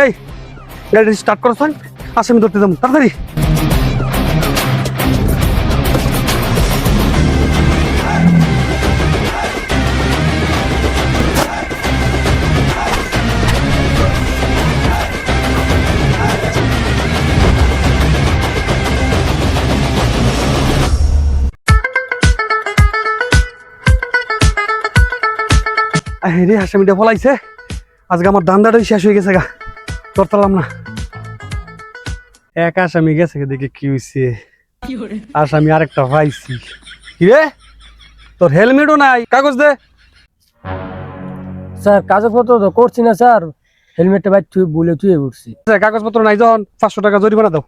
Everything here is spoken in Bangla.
এই গাড়ি স্টার্ট করো স্যার, আসামি ধরতে যাবো তাড়াতাড়ি। রে আসামিটা ফলাইছে, আজকে আমার ধান্দাটাই শেষ হয়ে গেছে গা, ধরতাম না। এক আসামি গেছে দেখে কি হয়েছে, আসামি আরেকটা পাইছি। কি রে তোর হেলমেটও নাই, কাগজ দে। স্যার কাগজপত্র তো করছি না স্যার, হেলমেটটা ভাই তুই বলে তুই উঠছি। কাগজপত্র নাই যখন 500 টাকা জরিমানা দাও।